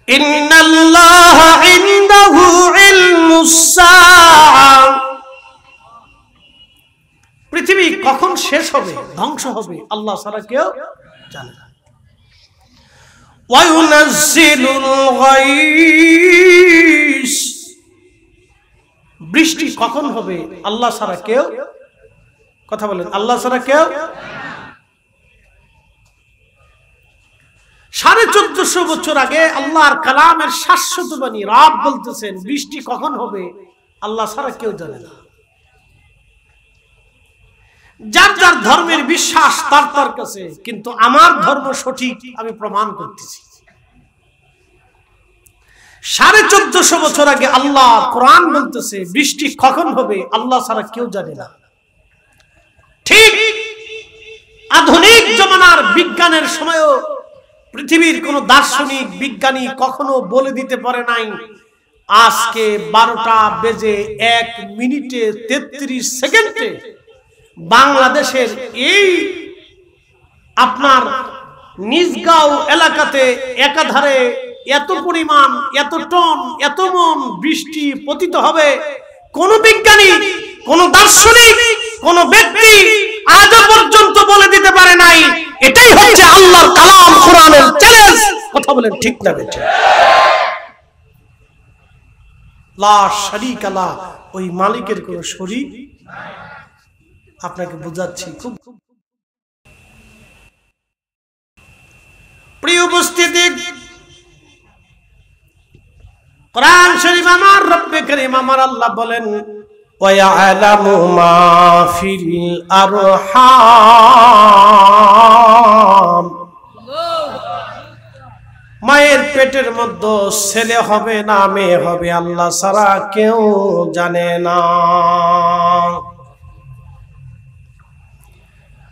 ইন্নাল্লাহা ইনদাহু ইলমুস সাআ, পৃথিবী কখন শেষ হবে, ধ্বংস হবে, আল্লাহ ছাড়া কেউ জানে না। ওয়া ইউনাজ্জিলুল গায়স, বৃষ্টি কখন হবে আল্লাহ ছাড়া কেউ, কথা বলেন, আল্লাহ ছাড়া কেউ। 1450 বছর আগে আল্লাহর কালামের শাশ্বত বাণী রব বলতেছেন বৃষ্টি কখন হবে আল্লাহ ছাড়া কেউ জানে না। যার যার ধর্মের বিশ্বাস তার তার কাছে, কিন্তু আমার ধর্ম সঠিক আমি প্রমাণ করতেছি। 1450 বছর আগে আল্লাহ কোরআন বলতেছে বৃষ্টি কখন হবে আল্লাহ ছাড়া কেউ জানে না। ঠিক আধুনিক জমানার বিজ্ঞানের সময়ও পৃথিবীর কোন দার্শনিক বিজ্ঞানী কখনো বলে দিতে পারে নাই আজকে 12টা বেজে 1 মিনিটে 33 সেকেন্ডে বাংলাদেশের এই আপনার নিজগাঁও এলাকাতে একাধারে এত পরিমাণ, এত টন, এত মন বৃষ্টি পতিত হবে। কোন বিজ্ঞানী, কোন দার্শনিক, কোন ব্যক্তি আজও পর্যন্ত বলে দিতে পারে নাই। এটাই হচ্ছে আল্লাহর কালাম, কোরআনের চ্যালেঞ্জ। কথা বলেন ঠিক না বেঠিক? লা শারীকা লাহ, ওই মালিকের কোন শরীক নাই। আপনাকে বুঝাচ্ছি খুব প্রিয় উপস্থিতি। কোরআন শরীফ আমার রব্বে করিম আমার আল্লাহ বলেন ওয়া ইয়ালামু মা ফিল আরহাম, মায়ের পেটের মধ্যে ছেলে হবে না মেয়ে হবে আল্লাহ ছাড়া কেউ জানে না।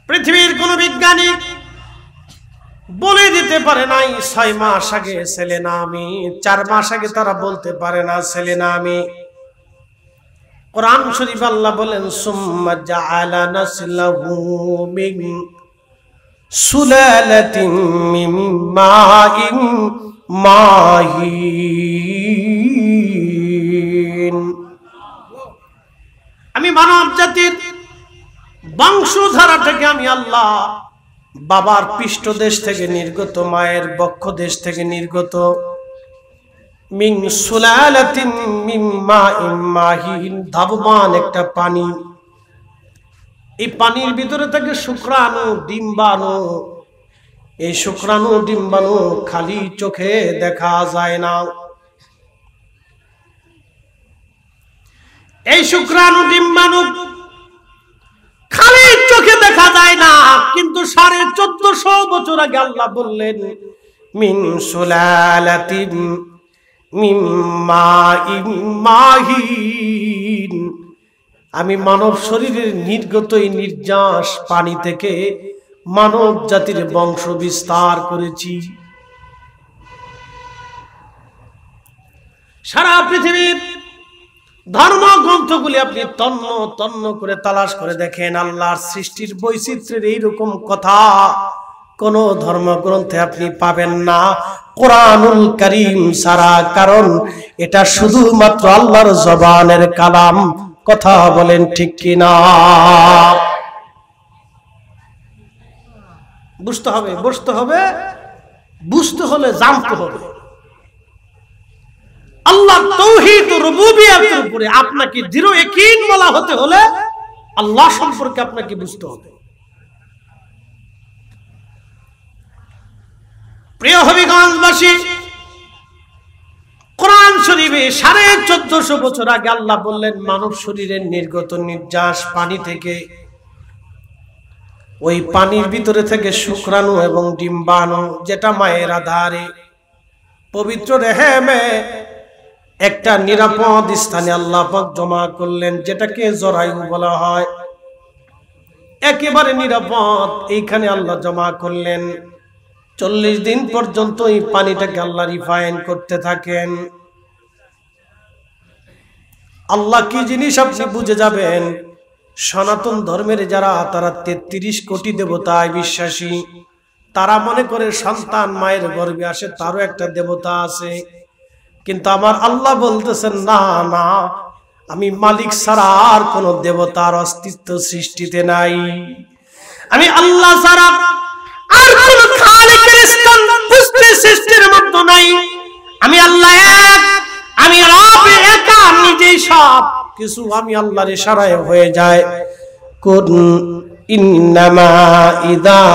পৃথিবীর কোন বিজ্ঞানী বলে দিতে পারে নাই 6 মাস আগে ছেলে না আমি, 4 মাস আগে তারা বলতে পারে না ছেলে না আমি। কোরআন শরীফ আল্লাহ বলেন সুম্মা জাআলা নাসলাহু মিন সুলালাতিন মিন মাইন মাহিন, আমি মানব জাতির বংশধারা থেকে আমি আল্লাহ বাবার পৃষ্ঠদেশ থেকে নির্গত, মায়ের বক্ষ দেশ থেকে নির্গত, মিন সুলালাতিন মিন মাইন মাহিন, ধাবমান একটা পানি। এই পানির ভিতরে থাকে শুক্রাণু, ডিম্বাণু। এই শুক্রাণু ডিম্বাণু খালি চোখে দেখা যায় না। এই শুক্রাণু ডিম্বাণু খালি চোখে দেখা যায় না, কিন্তু 1450 বছর আগে আল্লাহ বললেন মিন সুলালাতিন মিন মাইন মাহিন, আমি মানব শরীরের নির্গত এই নির্যাস পানি থেকে মানব জাতির বংশ বিস্তার করেছি। সারা পৃথিবীর ধর্মগ্রন্থগুলি আপনি তন্ন তন্ন করে তালাশ করে দেখেন, আল্লাহর সৃষ্টির বৈচিত্র্যের এইরকম কথা কোন ধর্মগ্রন্থে আপনি পাবেন না কোরআনুল কারীম ছাড়া। কারণ এটা শুধুমাত্র আল্লাহর জবানের কালাম। কথা বলেন ঠিক কিনা? বুঝতে হবে, বুঝতে হবে, বুঝতে হলে জানতে হবে। আল্লাহ তাওহীদ ও রুবুবিয়তের উপরে আপনাকে দৃঢ় ইয়াকিন বলা হতে হলে আল্লাহ সম্পর্কে আপনাকে বুঝতে হবে। প্রিয় হবিগঞ্জবাসী, কোরআন শরীফে 1450 বছর আগে আল্লাহ বললেন মানব শরীরের নির্গত নির্যাস পানি থেকে, ওই পানির ভিতরে থেকে শুক্রাণু এবং ডিম্বাণু, যেটা মায়ের আধারে পবিত্র রেহেমে একটা নিরাপদ স্থানে আল্লাহ পাক জমা করলেন, যেটাকে জরায়ু বলা হয়। একেবারে নিরাপদ এইখানে আল্লাহ জমা করলেন। 40 দিন পর্যন্ত এই পানিটাকে আল্লাহ রিফাইন করতে থাকেন। আল্লাহ কি জিনিস আপনি বুঝে যাবেন। সনাতন ধর্মের যারা, তারা 33 কোটি দেবতায় বিশ্বাসী, তারা মনে করে সন্তান মায়ের গর্ভে আসে তারও একটা দেবতা আছে, কিন্তু আমার আল্লাহ বলতেছেন না না, আমি মালিক ছাড়া আর কোন দেবতার অস্তিত্ব সৃষ্টিতে নাই। আমি আল্লাহ ছাড়া আর কোন খালিকের স্থান সৃষ্টির মধ্যে নাই। আমি আল্লাহ এক, আমি রব একা, নিজেই সব কিছু আমি আল্লাহর ইশারায় হয়ে যায়। কুন ইন্নামা ইদা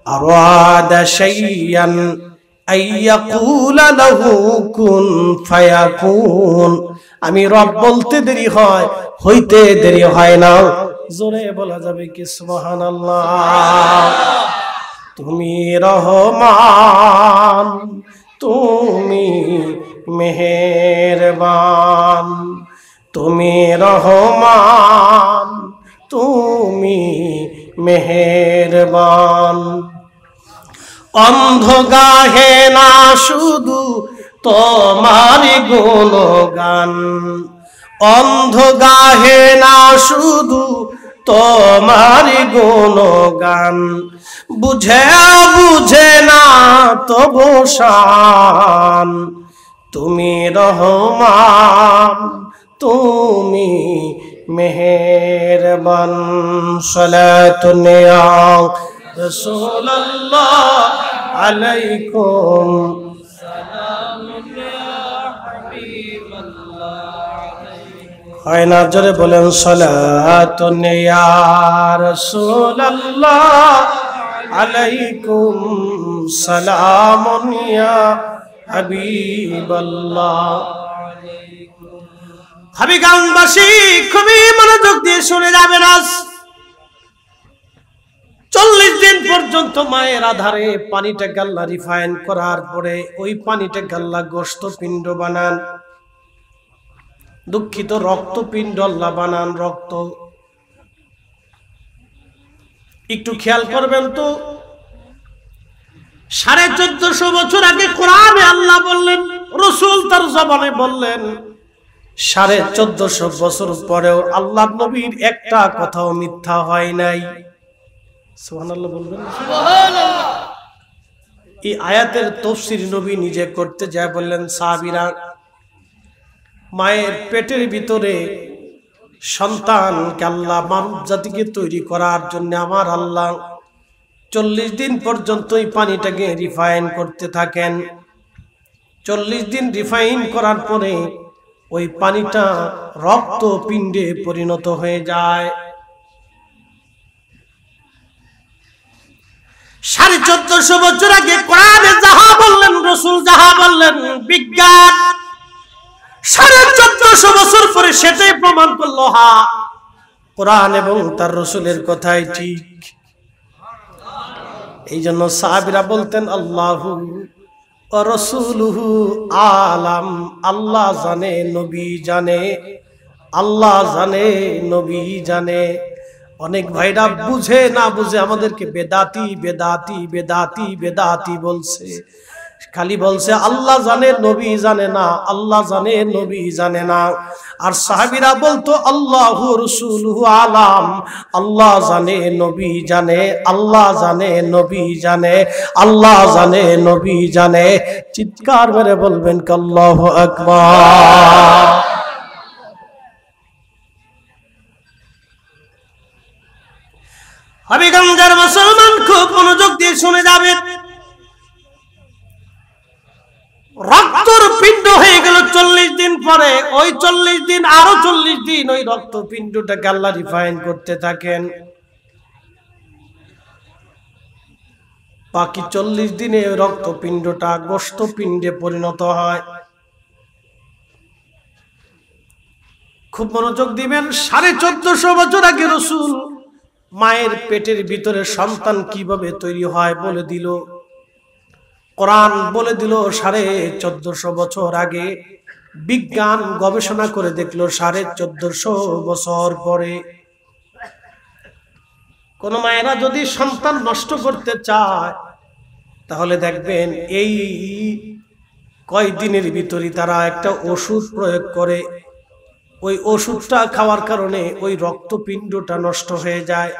আরাদা শাইয়ান আইয়াকুলা লাহু কুন ফায়াকুন। আমি রব বলতে দেরি হয়, হইতে দেরি হয় না। জোরে বলা যাবে কি সুবহানাল্লাহ। তুমি রহমান, তুমি মেহেরবান, তুমি রহমান, তুমি মেহেরবান। অন্ধ গাহে না শুধু তোমার গুণগান, অন্ধ গাহে না শুধু তোমার গুণগান, বুঝে বুঝে না তবু শান। তুমি রহমান, তুমি মেহেরবান। সালাতুন ইয়া রাসূলুল্লাহ আলাইকুম, সালামুন ইয়া হাবিবাল্লাহ। হয় না, জোরে বলেন সালাতুন ইয়া রাসূলুল্লাহ আলাইকুম, সালামুন ইয়া হাবিবাল্লাহ। হাবিগানবাসী খুবই মনোযোগ দিয়ে শুনে যাবেন। আজ 40 দিন পর্যন্ত মায়ের আধারে পানিটা গাল্লা রিফাইন করার পরে ওই পানিটা গাল্লা গোশত পিণ্ড বানান, দুঃখিত রক্তপিণ্ড আল্লাহ বানান, রক্ত। একটু খেয়াল করবেন তো, 1450 বছর আগে কোরআনে আল্লাহ বললেন, রাসূল তার জবানে বললেন, 1450 বছর পরেও আল্লাহ নবীর একটা কথাও মিথ্যা হয় নাই। সুবহানাল্লাহ বলবেন। এই আয়াতের তাফসীর নবী নিজে করতে যায় বললেন, সাহাবীরা, মায়ের পেটের ভিতরে সন্তানকে আল্লাহ মানব জাতিকে তৈরি করার জন্য আমার আল্লাহ 40 দিন পর্যন্ত এই পানিটাকে রিফাইন করতে থাকেন। 40 দিন রিফাইন করার পরে ওই পানিটা রক্ত পিণ্ডে পরিণত হয়ে যায়। 1450 বছর আগে কোরআনে যাহা বললেন, রাসূল যাহা বললেন, বিজ্ঞান 1450 বছর পরে সেটাই প্রমাণ করলো, হ্যাঁ, কোরআন এবং তার রাসূলের কথাই ঠিক। এই জন্য সাহাবীরা বলতেন, আল্লাহু ওয়া রাসূলুহু আলাম, আল্লাহ জানে, নবী জানে, আল্লাহ জানে, নবী জানে। অনেক ভাইরা বুঝে না বুঝে আমাদেরকে বেদাতি বেদাতি বেদাতি বেদাতি বলছে, খালি বলছে আল্লাহ জানে নবী জানে না, আল্লাহ জানে নবী জানে না। আর সাহাবীরা বলতো আল্লাহু রাসূলুহু আলাম, আল্লাহ জানে নবী জানে, আল্লাহ জানে নবী জানে, আল্লাহ জানে নবী জানে। চিৎকার মেরে বলবেন আল্লাহু আকবার। হবিগঞ্জের মুসলমান খুব মনোযোগ দিয়ে শুনে যাবেন। রক্তর পিণ্ড হয়ে গেল 40 দিন পরে, ওই 40 দিন আরো 40 দিন ওই রক্ত পিণ্ডটাকে আল্লাহ রিফাইন করতে থাকেন। বাকি 40 দিনে রক্ত পিণ্ডটা গোশত পিণ্ডে পরিণত হয়। খুব মনোযোগ দিবেন। 1450 বছর আগে রাসূল মায়ের পেটের ভিতরে সন্তান কিভাবে তৈরি হয় বলে দিল। কোরআন বলে দিল 1450 বছর আগে। বিজ্ঞান গবেষণা করে দেখলো 1450 বছর পরে। কোন মায়েরা যদি সন্তান নষ্ট করতে চায় তাহলে দেখবেন এই কয়েকদিনের ভিতরে তারা একটা ওষুধ প্রয়োগ করে। ওই ওষুধটা খাওয়ার কারণে ওই রক্তপিণ্ডটা নষ্ট হয়ে যায়।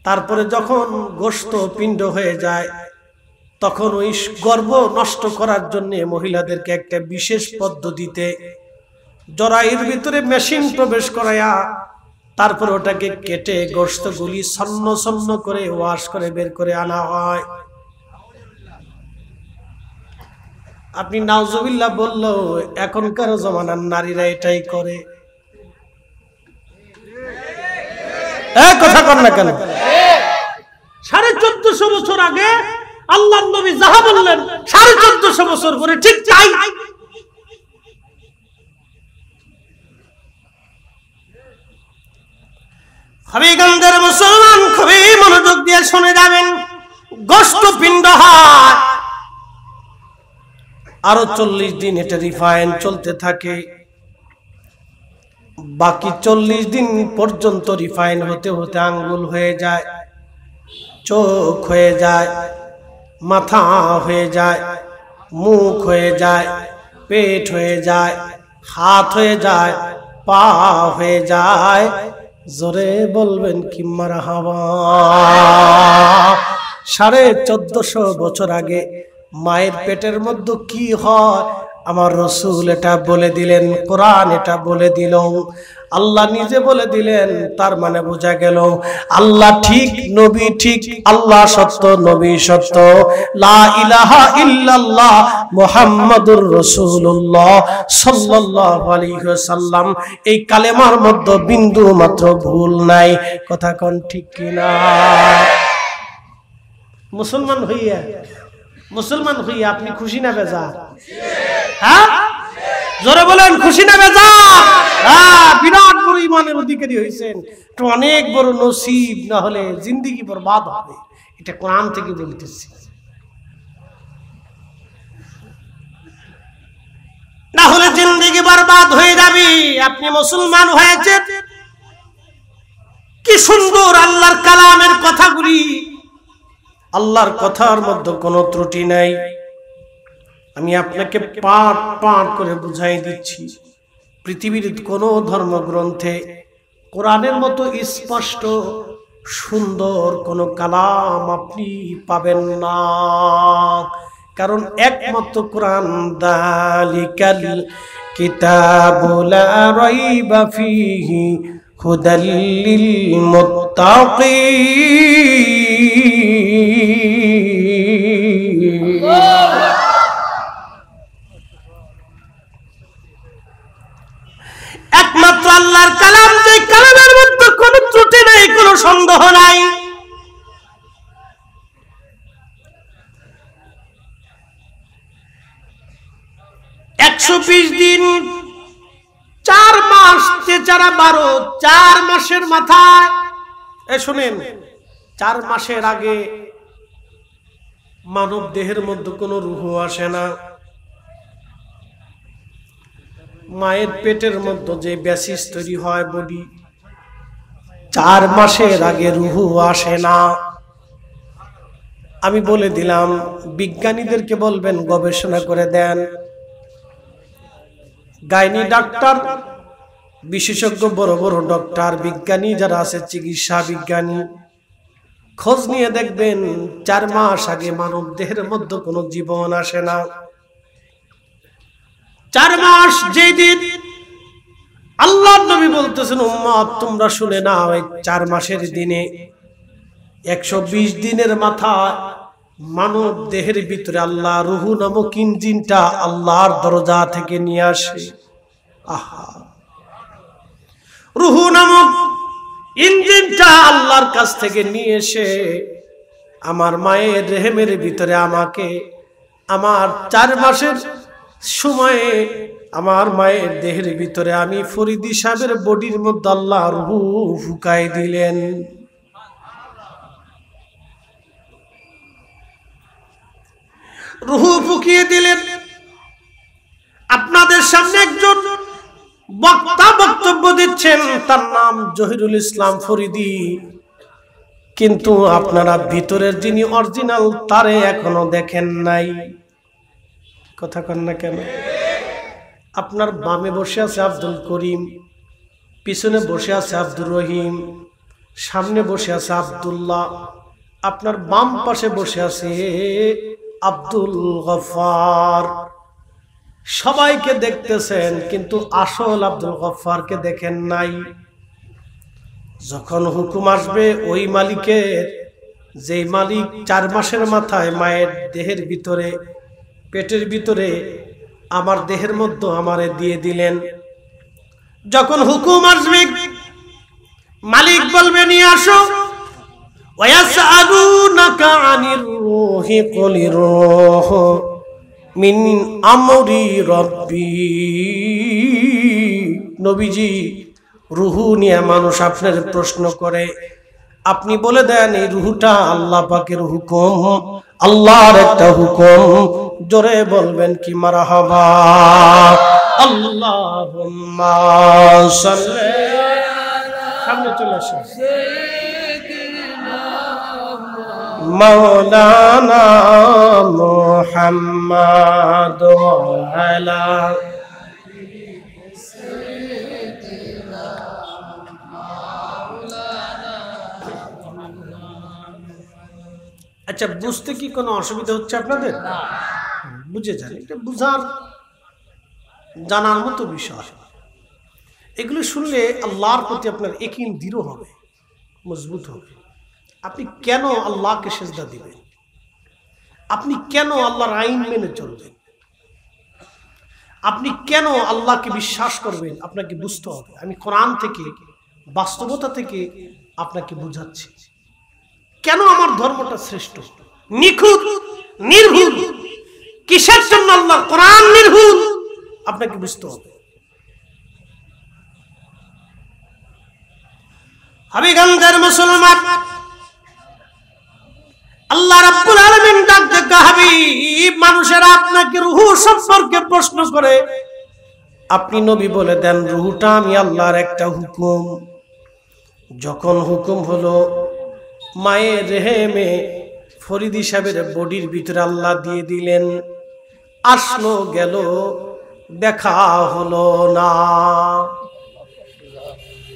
তারপরে যখন গোশত পিণ্ড হয়ে যায় তখন ওই গর্ভ নষ্ট করার জন্য মহিলাদেরকে একটা বিশেষ পদ্ধতিতে জরায়ুর ভিতরে মেশিন প্রবেশ করায়া তারপর ওটাকে কেটে গোশতগুলি ছন্ন ছন্ন করে ওয়াশ করে বের করে আনা হয়। আপনি নাউজুবিল্লাহ বললেও এখনকার জমানার নারীরা এটাই করে। কথা কর না কেন? 1450 বছর আগে আল্লাহর নবী যাহা বললেন 1450 বছর পরে ঠিক তাই। হবিগঞ্জের মুসলমান খুবই মনোযোগ দিয়ে শুনে যাবেন। গোশত পিণ্ড হয়, আরো 40 দিন এটা রিফাইন চলতে থাকে। বাকি 40 দিন পর্যন্ত রিফাইন হতে হতে আঙ্গুল হয়ে যায়, চোখ হয়ে যায়, মাথা হয়ে যায়, মুখ হয়ে যায়, পেট হয়ে যায়, হাত হয়ে যায়, পা হয়ে যায়। জোরে বলবেন কি মারহাবা। 1450 বছর আগে মায়ের পেটের মধ্যে কি হয় আমার রাসূল এটা বলে দিলেন, কোরআন এটা বলে দিল, আল্লাহ নিজে বলে দিলেন। তার মানে বোঝা গেল আল্লাহ ঠিক, নবী ঠিক, আল্লাহ সত্য, নবী সত্য, লা ইলাহা ইল্লাল্লাহ মুহাম্মাদুর রাসূলুল্লাহ সাল্লাল্লাহু আলাইহি ওয়াসাল্লাম, এই কালেমার মধ্যে বিন্দু মাত্র ভুল নাই। কথা কোন ঠিক কিনা? মুসলমান মুসলমান হইয়া আপনি খুশি না বেজার? হ্যাঁ, জোরে বলেন খুশি না বেজার? হ্যাঁ, বিরাট বড় ইমানের অধিকারী হয়েছেন। তো অনেক বড় নসিব, না হলে জিন্দেগি বরবাদ হবে। এটা কোরআন থেকে বলতেছি, না হলে জিন্দেগি বরবাদ হয়ে যাবে। আপনি মুসলমান হয়েছেন, কি সুন্দর আল্লাহর কালামের কথাগুলি, আল্লাহর কথার মধ্যে কোনো ত্রুটি নাই। আমি আপনাকে পাঠ পাঠ করে বুঝাই দিচ্ছি। পৃথিবীর কোনো ধর্মগ্রন্থে কোরআনের মতো স্পষ্ট সুন্দর কোনো কালাম আপনি পাবেন না, কারণ একমাত্র কোরআন। দালিকাল কিতাবু লা রাইবা ফীহি হুদাল লিল মুত্তাকিন। একমাত্র আল্লাহর কালাম, যে কালামের মধ্যে কোনো ত্রুটি নাই, কোনো সন্দেহ নাই। দিন 4 মাস, 12 4 মাসের মাথায় শুনেন, 4 মাসের আগে মানব দেহের মধ্যে কোনো রূহ আসে না। মায়ের পেটের মধ্যে যে বেসিস তৈরি হয় বডি, 4 মাসের আগে রূহ আসে না। আমি বলে দিলাম, বিজ্ঞানীদেরকে বলবেন গবেষণা করে দেন। গাইনি ডাক্তার, বিশেষজ্ঞ বড় বড় ডক্টর, বিজ্ঞানী যারা আছে, চিকিৎসা বিজ্ঞানী, খোঁজ নিয়ে দেখবেন 4 মাস আগে মানব দেহের মধ্যে কোনো জীবন আসে না। 4 মাস যেদিন আল্লাহর নবী বলতেছেন, উম্মত তোমরা শুনে নাও, এই 4 মাসের দিনে 120 দিনের মাথায় মানব দেহের ভিতরে আল্লাহ রূহ নামক ইঞ্জিনটা আল্লাহর দরজা থেকে নিয়ে আসে। আহা, রূহ নামক ইঞ্জিনটা আল্লাহর কাছ থেকে নিয়ে এসে আমার মায়ের রেহেমের ভিতরে আমাকে, আমার 4 মাসের সময়ে আমার মায়ের দেহের ভিতরে আমি ফরিদি সাহেবের বডির মধ্যে আল্লাহ রূহ ফুকাই দিলেন। রূহ ফুকিয়ে দিলেন। আপনাদের সামনে একজন বক্তা বক্তব্য দিচ্ছেন, তার নাম জহিরুল ইসলাম ফরিদি, কিন্তু আপনারা ভিতরের যিনি অরিজিনাল তারে এখনো দেখেন নাই। কথা কন না কেন? আপনার বামে বসে আছে আব্দুল করিম, পিছনে বসে আছে আব্দুর রহিম, সামনে বসে আছে আব্দুল্লাহ, আপনার বাম পাশে বসে আছে আব্দুল গফফার। সবাইকে দেখতেছেন কিন্তু আসল আব্দুল গফফারকে দেখেন নাই। যখন হুকুম আসবে ওই মালিকের, যে মালিক 4 মাসের মাথায় মায়ের দেহের ভিতরে, পেটের ভিতরে আমার দেহের মধ্যে আমারে দিয়ে দিলেন, যখন হুকুম আসবে মালিক বলবে নিয়ে আসো। ওয়ায়াসআলুনাকা আনির রূহি কুলির রূহু মিন আমরি রাব্বি। নবীজি, রুহু নিয়ে মানুষ আপনার প্রশ্ন করে, আপনি বলে দেন এই রুহুটা আল্লাহ পাকের হুকুম, আল্লাহর একটা হুকুম। জোরে বলবেন কি মারহাবা। আল্লাহুম্মা সাল্লি, সামনে চলে আসুন, মাওলানা মুহাম্মদ আলা। আচ্ছা, বুঝতে কি কোনো অসুবিধা হচ্ছে আপনাদের? বুঝে যান, এটা বুঝার জানার মতো বিষয়। এগুলো শুনলে আল্লাহর প্রতি আপনার ইয়াকিন দৃঢ় হবে, মজবুত হবে। আপনি কেন আল্লাহকে সিজদা দিবেন? আপনি কেন আল্লাহর আইন মেনে চলবেন? আপনি কেন আল্লাহকে বিশ্বাস করবেন? আপনাকে বুঝতে হবে। আমি কোরআন থেকে, বাস্তবতা থেকে আপনাকে বুঝাচ্ছি কেন আমার ধর্মটা শ্রেষ্ঠ, নিখুঁত, নির্ভুল। কিসের জন্য আল্লাহর কোরআন নির্ভুল আপনাকে বুঝতে হবে। হাবিগঞ্জের মুসলমান, আল্লাহ রাব্বুল আলামিন ডাক দেয়া, হাবিব, মানুষেরা আপনাকে রূহ সম্পর্কে প্রশ্ন করে, আপনি নবী বলে দেন রূহটা আমি আল্লাহর একটা হুকুম। যখন হুকুম হলো মায়ের রেহেমে ফরিদি সাহেবের বডির ভিতরে আল্লাহ দিয়ে দিলেন, আসলো গেল, দেখা হলো না,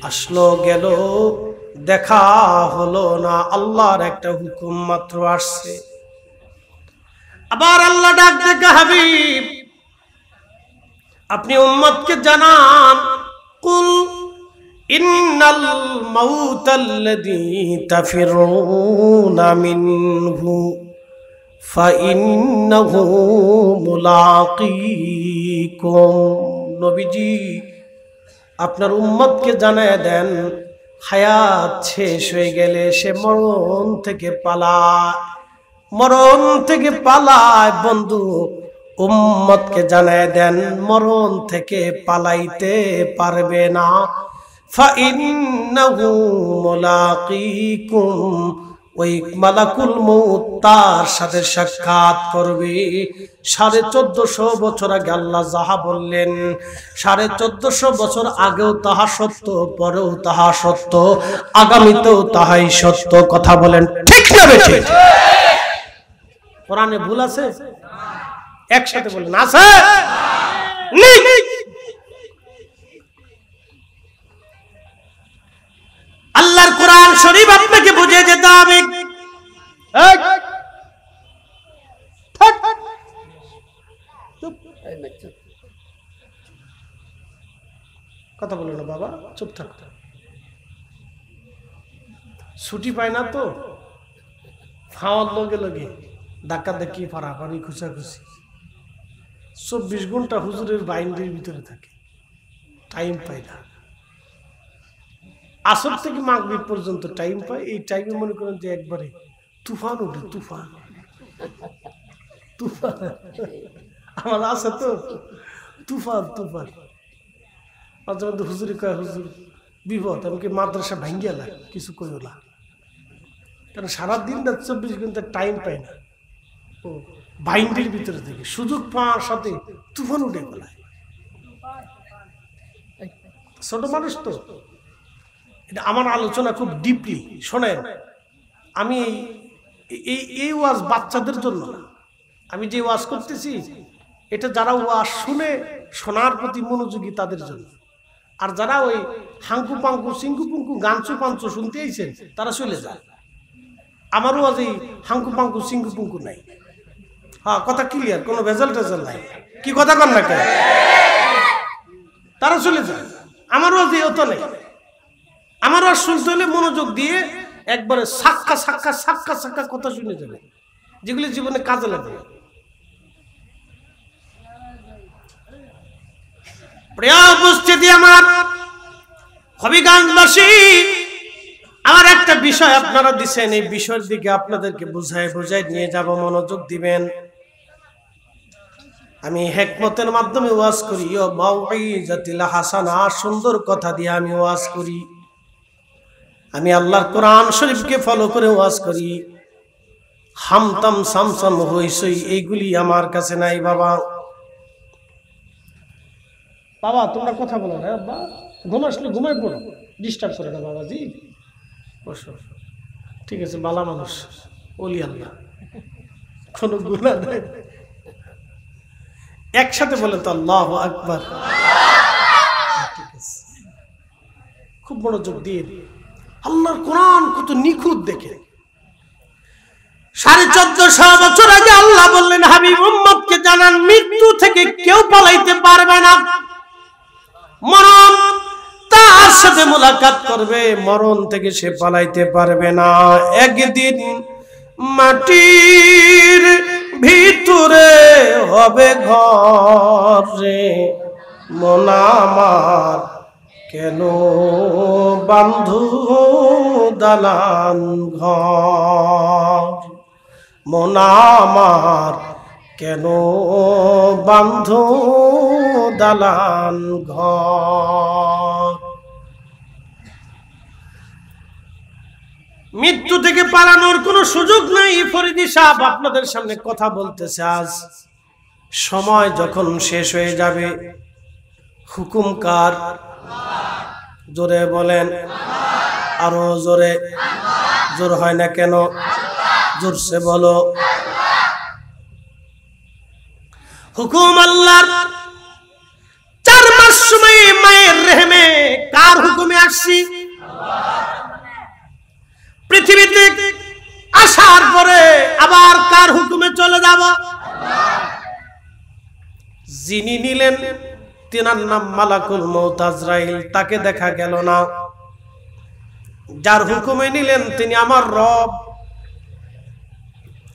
আসলো গেল, দেখা হলো না, আল্লাহর একটা হুকুম মাত্র আসছে। আবার আল্লাহ ডাক দেয়া, হাবিব, আপনি উম্মতকে জানান, কুল ইন্নাল মাউতাল্লাযী তাফিরুনা মিনহু ফাইন্নাহু মুলাকীকুম। নবীজি, আপনার উম্মতকে জানায় দেন, হায়াত শেষ হয়ে গেলে সে মরণ থেকে পালায়, মরণ থেকে পালায়। বন্ধু, উম্মতকে জানায় দেন মরণ থেকে পালাইতে পারবে না। ফাইন্নাহু মুলাকীকুম, ওই মালাকুল মউত তার সাথে সাক্ষাৎ করবে। 1450 বছর আগে আল্লাহ যাহা বললেন, 1450 বছর আগেও তাহা সত্য, পরেও তাহা সত্য, আগামীতেও তাহাই সত্য। কথা বলেন ঠিক না বেঠি? কোরআনে ভুল আছে? একসাথে বলেন আছে? আল্লাহর কোরআন শরীফ আপনাকে বুঝে যেতে হবে। কথা বলো না বাবা, চুপ থাক। ছুটি পায় না তো, খাওয়ার লগে লগে ধাক্কা দেখি, ফাড়াফাড়ি, খুশাখুশি। 24 ঘন্টা হুজুরের বাইন্ডির ভিতরে থাকে, টাইম পায় না। আসর থেকে মাগরিব পর্যন্ত টাইম পায়। এই টাইমে মনে করেন যে একবারে তুফান উঠে, তুফান তুফান আমার আছে তো, তুফান তুফান। মাঝে মধ্যে হুজুরি কয়, হুজুর বিপদ, আমাকে মাদ্রাসা ভাঙ্গিয়া লাগে, কিছু কইও না, কারণ সারাদিন 24 ঘন্টা টাইম পায় না। ও বাইন্ডির ভিতরে থেকে সুযোগ পাওয়ার সাথে তুফান উঠে গেলায়। ছোট মানুষ তো, এটা আমার আলোচনা খুব ডিপলি শোনেন। আমি এই ওয়াজ বাচ্চাদের জন্য না, আমি যে ওয়াজ করতেছি এটা যারা ওয়াজ শুনে শোনার প্রতি মনোযোগী তাদের জন্য। আর যারা ওই হাঙ্কু পাঙ্কু সিঙ্কু পুঙ্কু গানচু পাঞ্চু শুনতে আইছেন তারা চলে যায়। আমারও আজ এই হাঙ্কু পাঙ্কু সিঙ্কু পুঙ্কু নাই। হ্যাঁ, কথা ক্লিয়ার, কোনো ভেজাল টেজাল নাই। কি কথা কন না কেন? তারা চলে যায়। আমারও আজ অত নেই। আমারও আর শুনতে হলে মনোযোগ দিয়ে একবারে সাক্কা সাক্কা সাক্কা সাক্কা কথা শুনে যাবে, যেগুলি জীবনে কাজে লাগবে। প্রিয় উপস্থিতি আমার হবিগঞ্জবাসী, আমার একটা বিষয় আপনারা দিচ্ছেন, এই বিষয়ের দিকে আপনাদেরকে বুঝায় নিয়ে যাব, মনোযোগ দিবেন। আমি হিকমতের মাধ্যমে ওয়াজ করি, ও মাউইজাতিল হাসানা, সুন্দর কথা দিয়ে আমি ওয়াজ করি। আমি আল্লাহর কোরআন শরীফকে ফলো করে ওয়াজ করি। হামতাম সামসাম হইসই এইগুলি আমার কাছে নাই। বাবা বাবা তোমরা কথা বলো না, বাবা ঘুম আসলে ঘুমাই পড়ো, ডিস্টার্ব করে না বাবাজি, বসো। ঠিক আছে, বালা মানুষ, ওলি আল্লাহ, কোনো গুনাহ নাই। একসাথে বলে তো আল্লাহু আকবার। ঠিক আছে, খুব মনোযোগ দিয়ে। আল্লাহর কোরআন কত নিখুঁত দেখে। 1450 বছর আগে আল্লাহ বললেন, হাবিব উম্মতকে জানান, মৃত্যু থেকে কেউ পালাইতে পারবে না। মরণ তার সাথে মুলাকাত করবে, মরণ থেকে সে পালাইতে পারবে না। একদিন মাটির ভিতরে হবে ঘর রে, মন আমার কেন বান্ধু দালান ঘর, মন আমার কেন বান্ধু দালান ঘর। মৃত্যু থেকে পালানোর কোনো সুযোগ নাই। ফরিদি সাহেব আপনাদের সামনে কথা বলতেছে, আজ সময় যখন শেষ হয়ে যাবে, হুকুম কার? জোরে বলেন, আরো জোরে। জোর হয় না কেন? জোরসে বলো। হুকুম আল্লাহর। 4 মাস সময় মায়ের রেহমে কার হুকুমে আসছি? পৃথিবীতে আসার পরে আবার কার হুকুমে চলে যাব? যিনি নিলেন তিনার নাম মালাকুল মউত আজরাইল, তাকে দেখা গেল না। যার হুকুমে নিলেন তিনি আমার রব,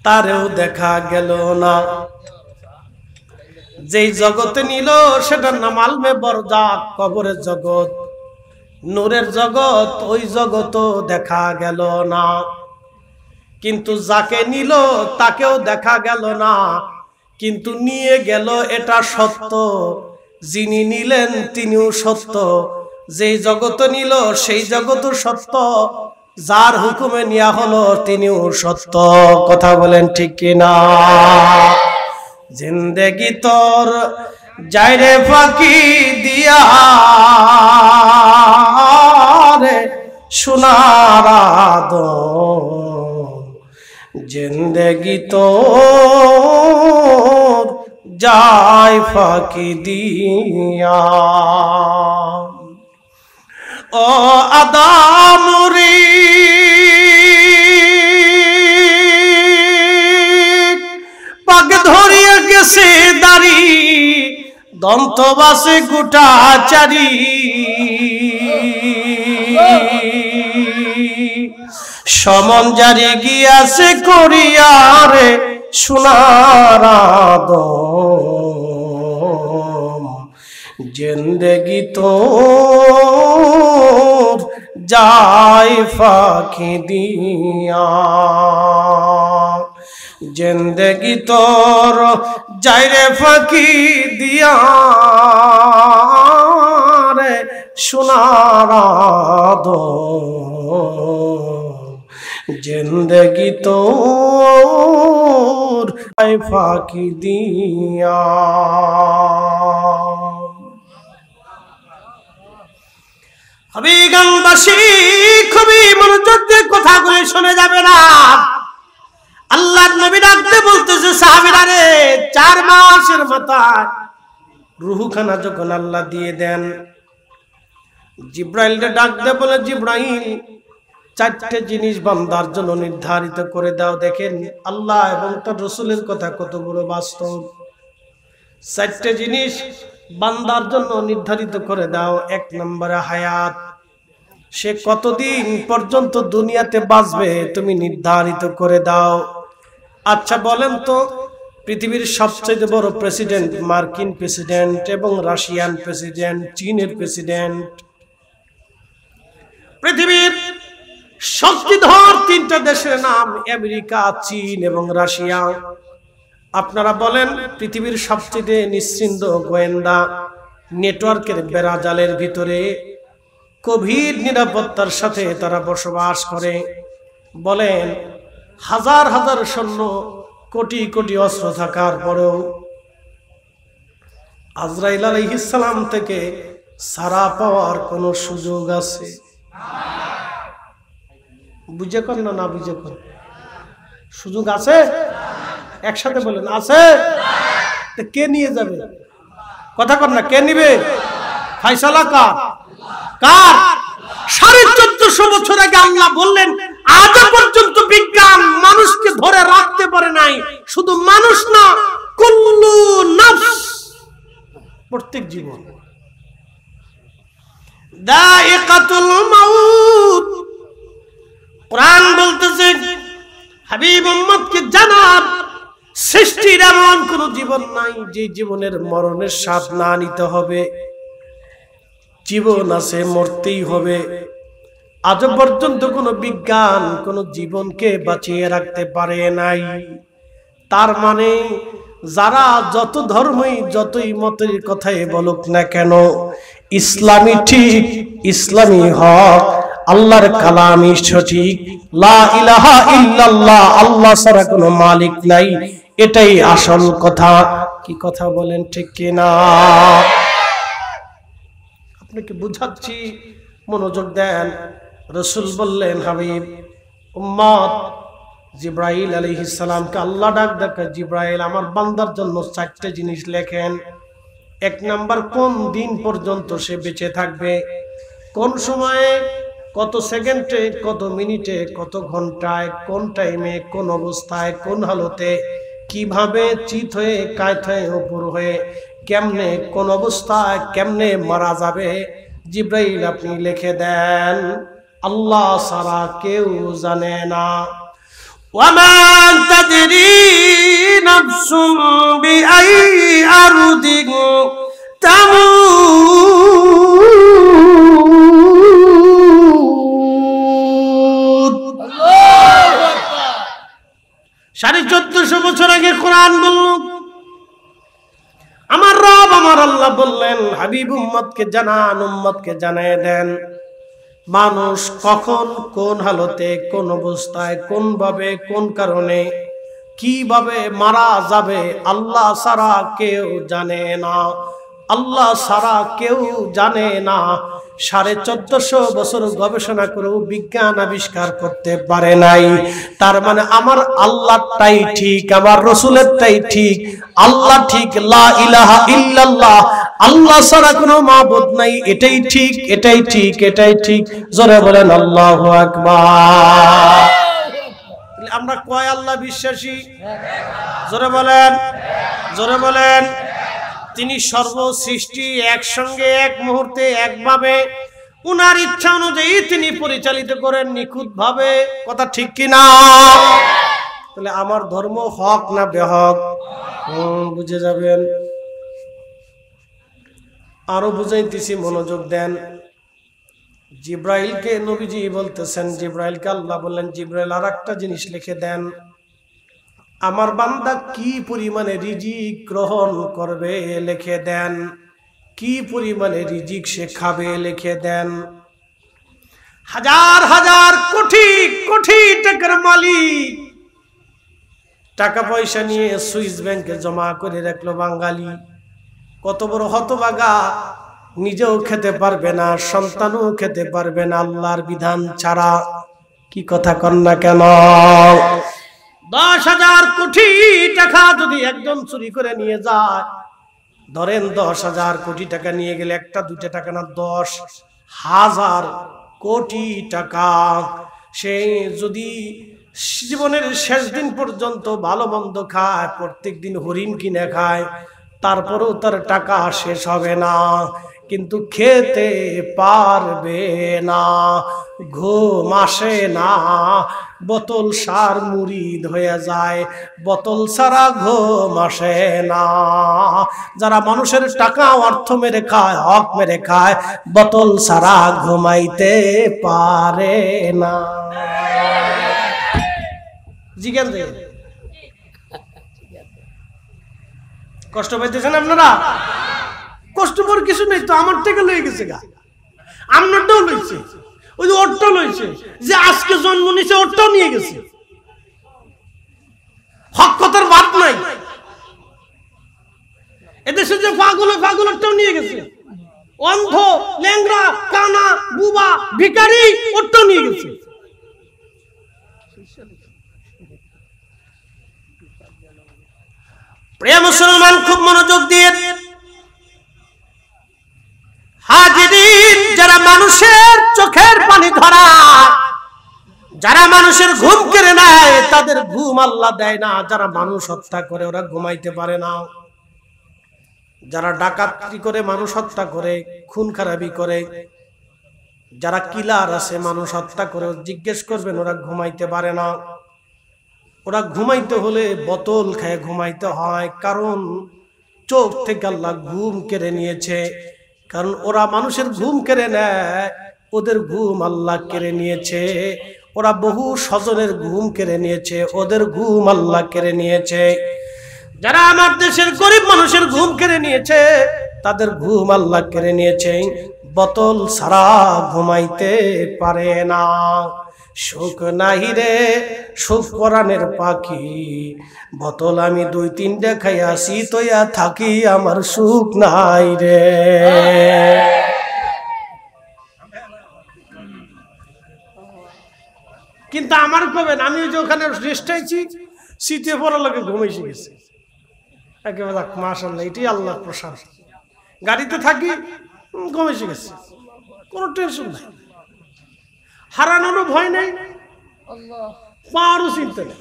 তারেও দেখা গেল না। যেই জগতে নিল সেটার নাম আলমে বরজাক, কবরের জগৎ, নূরের জগৎ, ওই জগতও দেখা গেল না। কিন্তু যাকে নিল তাকেও দেখা গেল না, কিন্তু নিয়ে গেল এটা সত্য। যিনি নিলেন তিনিও সত্য, যেই জগৎ নিল সেই জগৎও সত্য, যার হুকুমে নেওয়া হলো তিনিও সত্য। কথা বলেন ঠিক কিনা? জিন্দেগি তোর যাইরে ফাঁকি দিয়া রে সোনার আদম, জিন্দেগি তোর যায় ফাঁকি দিয়া। ও আদম রে পাগ ধরিয়া গেছে দাড়ি, দন্তবাসে গোটা চারি, সমন জারি গিয়াছে করিয়ারে সোনার আদম, জিন্দেগি তোর যায় ফাঁকি দিয়া। জিন্দেগি তোর যায় রে ফাঁকি দিয়া রে সোনার আদম, জিন্দেগি তোর যায় ফাঁকি দিয়া। হবিগঞ্জবাসী খুবই মনোযোগ দিয়ে কথাগুলি শুনে যাবে না। আল্লাহর নবী ডাকতে বলতেছে, সাহাবীরা রে, 4 মাসের মাথায় রুহখানা যখন আল্লাহ দিয়ে দেন, জিব্রাইলকে ডাক দিয়ে বলে, জিব্রাইল, চারটে জিনিস বান্দার জন্য নির্ধারিত করে দাও। দেখেন আল্লাহ এবং তার রাসূলের কথা কত বড় বাস্তব। চারটে জিনিস বান্দার জন্য নির্ধারিত করে দাও। এক নম্বরে হায়াত, সে কতদিন পর্যন্ত দুনিয়াতে বাঁচবে তুমি নির্ধারিত করে দাও। আচ্ছা বলেন তো, পৃথিবীর সবচেয়ে বড় প্রেসিডেন্ট, মার্কিন প্রেসিডেন্ট এবং রাশিয়ান প্রেসিডেন্ট, চীনের প্রেসিডেন্ট, পৃথিবীর শক্তিধর তিনটা দেশের নাম আমেরিকা, চীন এবং রাশিয়া। আপনারা বলেন পৃথিবীর সবচেয়ে নিশ্চিন্ত গোয়েন্দা নেটওয়ার্কের বেড়াজালের ভিতরে গভীর নিরাপত্তার সাথে তারা বসবাস করে। বলেন হাজার হাজার সৈন্য, কোটি কোটি অস্ত্র থাকার পরেও আজরাইল আলাইহিস সালাম থেকে ছাড়া পাওয়ার কোনো সুযোগ আছে? বুঝে কর না বুঝে কর, সুযোগ আছে? একসাথে বলেন আছে। কে নিয়ে যাবে? কথা কর না, কে নিবে? ফায়সালা কার? কার? 1450 বছর আগে আল্লাহ বললেন, আজ পর্যন্ত বিজ্ঞান মানুষকে ধরে রাখতে পারে নাই। শুধু মানুষ না, কুল্লু নাফস, প্রত্যেক জীবন দায়িকাতুল মাউত। কোরআন বলতেছে, হাবিব উম্মতকে জানান, সৃষ্টির এমন কোন জীবন নাই যে জীবনের মরণের স্বাদ না নিতে হবে। জীবন আছে, মরতেই হবে। আজ পর্যন্ত কোন বিজ্ঞান কোন জীবনকে বাঁচিয়ে রাখতে পারে নাই। তার মানে যারা যত ধর্মই যতই মতের কথাই বলুক না কেন, ইসলামী ঠিক, ইসলামী হক, আল্লাহর কালামই সঠিক, লা ইলাহা ইল্লাল্লাহ, আল্লাহ ছাড়া কোনো মালিক নাই, এটাই আসল কথা। কি কথা বলেন, ঠিক কিনা? আপনাকে বুঝাচ্ছি, মনোযোগ দেন। রাসূল বললেন, হাবিব উম্মত জিব্রাইল আলাইহিস সালামকে আল্লাহ ডাক ডাকা, জিব্রাইল আমার বান্দার জন্য 4টে জিনিস লেখেন। এক নাম্বার, কোন দিন পর্যন্ত সে বেঁচে থাকবে, কোন সময়ে, কত সেকেন্ডে, কত মিনিটে, কত ঘন্টায়, কোন টাইমে, কোন অবস্থায়, কোন হালতে, কিভাবে চিত হয়ে, কায়ত হয়ে, উপর হয়ে, কেমনে, কোন অবস্থায়, কেমনে মারা যাবে। জিব্রাইল আপনি লিখে দেন, আল্লাহ ছাড়া কেউ জানে না। ওয়ামা তাদরি নাফসুম বিআই আরদিন তামুত। 1450 বছর আগে কোরআন বলল, আমার রব আমার আল্লাহ বললেন, হাবিব উম্মতকে জানান, উম্মতকে জানিয়ে দেন, মানুষ কখন, কোন হালতে, কোন অবস্থায়, কোন ভাবে, কোন কারণে, কিভাবে মারা যাবে আল্লাহ ছাড়া কেউ জানে না। আল্লাহ ছাড়া কেউ জানে না। 1450 বছর গবেষণা করেও বিজ্ঞান আবিষ্কার করতে পারে নাই। তার মানে আমার আল্লাহটাই ঠিক, আমার রাসূলেরটাই ঠিক, আল্লাহ ঠিক, লা ইলাহা ইল্লাল্লাহ, আল্লাহ ছাড়া কোনো মাবুদ নাই, এটাই ঠিক, এটাই ঠিক, এটাই ঠিক। জোরে বলেন আল্লাহু আকবার। আমরা কয় আল্লাহ বিশ্বাসী? জোরে বলেন, জোরে বলেন। তিনি সর্বসৃষ্টি একসঙ্গে, এক মুহূর্তে, একভাবে, উনার ইচ্ছা অনুযায়ী তিনি পরিচালিত করেন নিখুঁত ভাবে। কথা ঠিক কিনা? তাহলে আমার ধর্ম হক না বেহক? বুঝে যাবেন। আরো বুঝাইতেছি, মনোযোগ দেন। জিব্রাইলকে নবীজি বলতেছেন, জিব্রাইলকে আল্লাহ বললেন, জিব্রাইল আর একটা জিনিস লিখে দেন, আমার বান্দা কি পরিমাণে রিজিক গ্রহণ করবে লিখে দেন, কি পরিমাণে রিজিক সে খাবে লিখে দেন। হাজার হাজার কোটি কোটি টাকার মালিক টাকা পয়সা নিয়ে সুইস ব্যাংকে জমা করে রাখলো বাঙালি। কত বড় হতভাগা, নিজেও খেতে পারবে না, সন্তানও খেতে পারবে না আল্লাহর বিধান ছাড়া। কি কথা কন না কেন? 10,000 কোটি টাকা যদি একজন চুরি করে নিয়ে যায়, ধরেন 10,000 কোটি টাকা নিয়ে গেলে একটা দুইটা টাকা না, 10 হাজার কোটি টাকা। সে যদি জীবনের শেষ দিন পর্যন্ত ভালো মন্দ খায়, প্রত্যেক দিন হরিণ কিনে খায়, তারপরেও তার টাকা শেষ হবে না, কিন্তু খেতে পারবে না, ঘুম আসে না, বোতল সার মুরিদ হয়ে যায়, বোতল ছাড়া ঘুম আসে না। যারা মানুষের টাকা অর্থ মেরে খায়, হক মেরে খায়, বোতল ছাড়া ঘুমাইতে পারে না। জিজ্ঞান কষ্ট পাইতেছেন আপনারা? কষ্ট করে কিছু নেই তো, আমার থেকে লয়ে গেছে গা, আপনারটাও লইছে, ওই যে ওরটাও লইছে, যে আজকে জন্ম নিছে ওরটাও নিয়ে গেছে। হক কথার বাদ নাই। এদেশে যে পাগলটাও নিয়ে গেছে, অন্ধ, ল্যাংড়া, কানা, বুবা, ভিখারি, ওরটাও নিয়ে গেছে। প্রিয় মুসলমান, খুব মনোযোগ দিয়ে হাজিরিন, যারা মানুষের চোখের পানি ধরা, যারা মানুষের ঘুম কেড়ে নেয়, তাদের ঘুম আল্লাহ দেয় না। যারা মানুষ হত্যা করে, ওরা ঘুমাইতে পারে না। যারা ডাকাতি করে, মানুষ হত্যা করে, খুন খারাপি করে, যারা কিলার আছে, মানুষ হত্যা করে, জিজ্ঞেস করবেন, ওরা ঘুমাইতে পারে না। ওরা ঘুমাইতে হলে বোতল খেয়ে ঘুমাইতে হয়, কারণ চোখ থেকে আল্লাহ ঘুম কেড়ে নিয়েছে। কারণ ওরা মানুষের ঘুম কেড়ে নেয়, ওদের ঘুম আল্লাহ কেড়ে নিয়েছে। ওরা বহু স্বজনের ঘুম কেড়ে নিয়েছে, ওদের ঘুম আল্লাহ কেড়ে নিয়েছে। যারা আমার দেশের গরিব মানুষের ঘুম কেড়ে নিয়েছে, তাদের ঘুম আল্লাহ কেড়ে নিয়েছে। বোতল ছাড়া ঘুমাইতে পারে না। সুখ নাহি রে সুখ পরাণের পাখি, বোতল আমি 2-3টা খাইয়াছি, তৈয়া থাকি, আমার সুখ নাই রে। কিন্তু আমার কবেন, আমি যে ওখানে রেস্ট আইছি, শীতে পড়ার লোকে ঘুমাইছে গেছে একেবারে। মাশাআল্লাহ, এটাই আল্লাহর প্রশংসা। গাড়িতে থাকি, ঘুমাইছে গেছে, কোনো টেনশন নাই, হারানোরও ভয় নাই, পাওয়ারও চিন্তা নেই।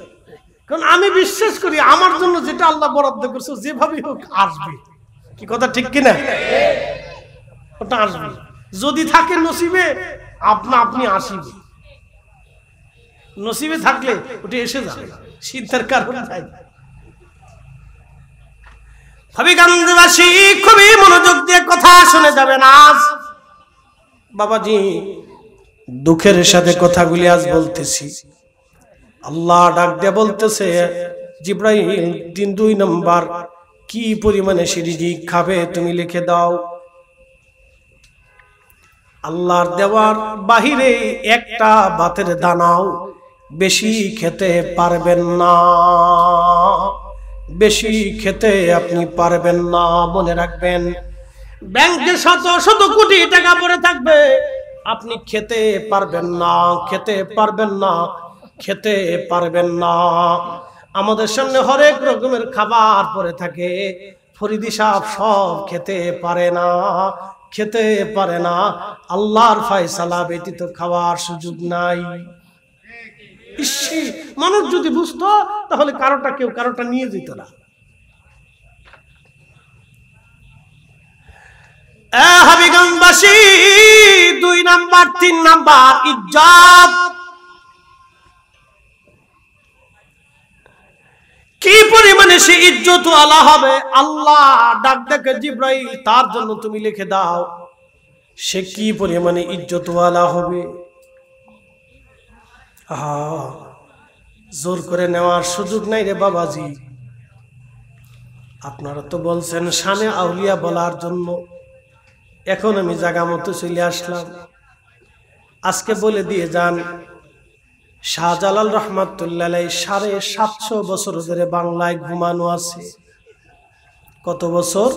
কারণ আমি বিশ্বাস করি, আমার জন্য যেটা আল্লাহ বরাদ্দ করছে, যেভাবেই হোক আসবে। কি কথা ঠিক কিনা? ওটা আসবে, যদি থাকে নসিবে, আপনি আসিবে। নসিবে থাকলে ওটা এসে যাবে, চিন্তার কারণ নাই। হবিগঞ্জবাসী, খুবই মনোযোগ দিয়ে কথা শুনে যাবেন। আজ বাবাজি, দুঃখের সাথে কথাগুলি আজ বলতেছি। আল্লাহ ডাক দিয়ে বলতেছে, জিব্রাইল, 2 নম্বর কি পরিমাণে রিজিক খাবে তুমি লিখে দাও। আল্লাহর দেওয়ার বাহিরে একটা ভাতের দানাও বেশি খেতে পারবেন না, বেশি খেতে আপনি পারবেন না। মনে রাখবেন, ব্যাংকে শত শত কোটি টাকা পড়ে থাকবে, আপনি খেতে পারবেন না, খেতে পারবেন না, খেতে পারবেন না। আমাদের সামনে হরেক রকমের খাবার পড়ে থাকে, ফরিদি সাহেব সব খেতে পারে না, খেতে পারে না। আল্লাহর ফয়সালা ব্যতীত খাওয়ার সুযোগ নাই। মানুষ যদি বুঝতো, তাহলে কেউ কারোটা নিয়ে যেত না। হাবিগঞ্জবাসী, 2 নাম্বার 3 নাম্বার ইজ্জত। কি পরিমাণে সে ইজ্জত ওয়ালা হবে, আল্লাহ ডাক ডেকে জিব্রাইল, তার জন্য তুমি লিখে দাও, সে কি পরিমাণে ইজ্জত ওয়ালা হবে। জোর করে নেওয়ার সুযোগ নাই রে বাবাজি। আপনারা তো বলছেন শানে আউলিয়া বলার জন্য, এখন আমি জায়গা মতো চলে আসলাম। আজকে বলে দিয়ে যান, শাহজালাল রহমাতুল্লাহ আলাইহি 750 বছর ধরে বাংলায় ঘুমানো আছে। কত বছর?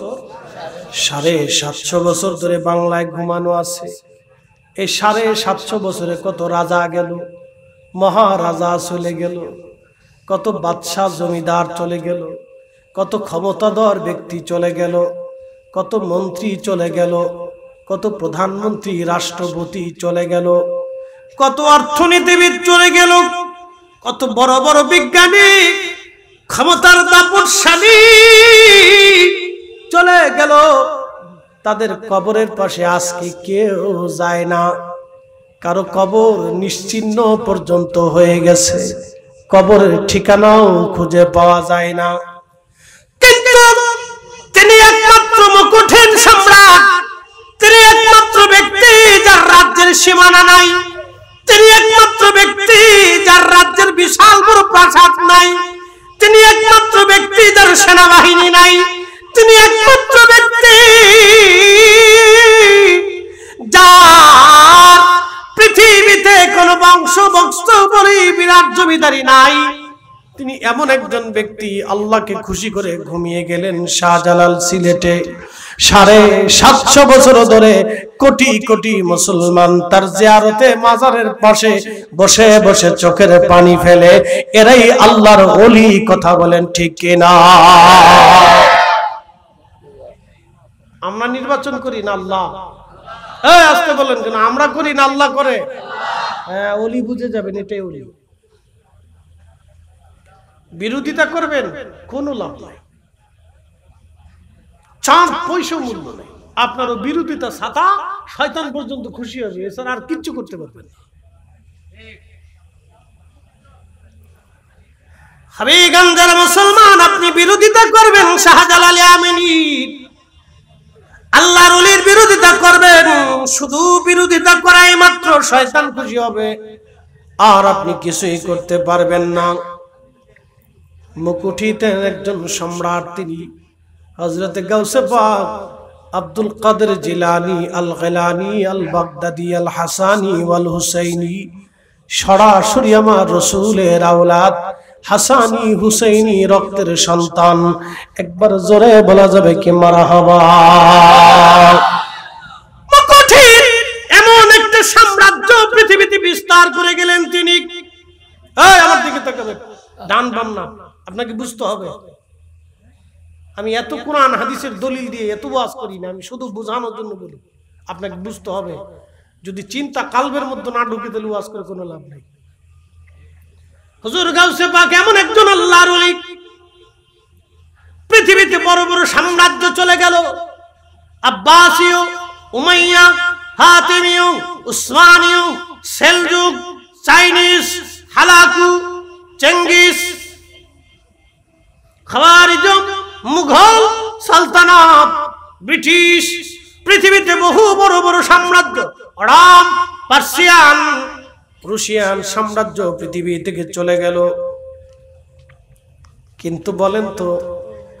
750 বছর ধরে বাংলায় ঘুমানো আছে। এই 750 বছরে কত রাজা গেল, মহারাজা চলে গেল, কত বাদশাহ জমিদার চলে গেল, কত ক্ষমতাধর ব্যক্তি চলে গেল, কত মন্ত্রী চলে গেল, কত প্রধানমন্ত্রী রাষ্ট্রপতি চলে গেল, কত অর্থনীতিবিদ চলে গেল, কত বড় বড় বিজ্ঞানী ক্ষমতার দাপটশালী চলে গেল। তাদের কবরের পাশে আজকে কেউ যায় না, কারো কবর নিশ্চিহ্ন পর্যন্ত হয়ে গেছে, কবরের ঠিকানাও খুঁজে পাওয়া যায় না। কিন্তু তিনি একমাত্র মুকুটের সম্রাট, তিনি একমাত্র ব্যক্তি যার রাজ্যের সীমানা নাই, তিনি একমাত্র ব্যক্তি যার রাজ্যের বিশাল বড় প্রাসাদ নাই, তিনি একমাত্র ব্যক্তি যার সেনাবাহিনী নাই, তিনি একমাত্র ব্যক্তি যার পৃথিবীতে কোন বংশ বলি বিরাট জমিদারি নাই। তিনি এমন একজন ব্যক্তি, আল্লাহকে খুশি করে ঘুমিয়ে গেলেন শাহজালাল সিলেটে। 750 বছর ধরে কোটি কোটি মুসলমান তার জিয়ারতে মাজারের পাশে বসে বসে চোখের পানি ফেলে। এরাই আল্লাহর ওলি, কথা বলেন ঠিক কিনা? আমরা নির্বাচন করি না আল্লাহ, আজকে বলেন কেন? আমরা করি না আল্লাহ করে? হ্যাঁ, ওলি বুঝে যাবেন, এটাই ওলি। বিরোধিতা করবেন, কোনো লাভ নাই, 4 পয়সা মূল্য নেই। আপনারও বিরোধিতা ছাতা, শয়তান পর্যন্ত খুশি হবে, এছাড়া আর কিচ্ছু করতে পারবেন না। হবিগঞ্জের মুসলমান, আপনি বিরোধিতা করবেন শাহজালাল আমিনীর, আল্লাহর ওলির বিরোধিতা করবেন, শুধু বিরোধিতা করাই মাত্র শয়তান খুশি হবে, আর আপনি কিছুই করতে পারবেন না। মুকুটিতে একজন সম্রাট, তিনি হযরতে গাউসে পাক আব্দুল কাদের জিলানী আল গিলানী আল বাগদাদি আল হাসানী ওয়াল হুসাইনী, সরাসরি আমার রাসূলের আওলাদ, হাসানী হুসাইনী রক্তের সন্তান। একবার জোরে বলা যাবে কি মারহাবা? মুকুটির এমন একটা সাম্রাজ্য পৃথিবীতে বিস্তার করে গেলেন তিনি। এই আমার দিকে তাকাবেন, ডান বাম না, আপনাকে বুঝতে হবে। আমি এত কোরআন হাদিসের দলিল দিয়ে এত ওয়াজ করি না, আমি শুধু বোঝানোর জন্য বলি। আপনাকে বুঝতে হবে, যদি চিন্তা কালবের মধ্যে না ঢুকে তাহলে ওয়াজ করে কোনো লাভ নেই। হুজুর গাউসে পাক এমন একজন আল্লাহর ওলি, পৃথিবীতে বড় বড় সাম্রাজ্য চলে গেল, আব্বাসীয়, উমাইয়া, ফাতিমীয়, উসমানীয়, সেলজুক, চাইনিজ, হালাকু, চেঙ্গিস, খাওয়ারিজ, মুঘল সালতানাত, ব্রিটিশ, পৃথিবীতে বহু বড় বড় সাম্রাজ্য, আরাম, পার্সিয়ান, রুশিয়ান সাম্রাজ্য পৃথিবী থেকে চলে গেল। কিন্তু বলেন তো,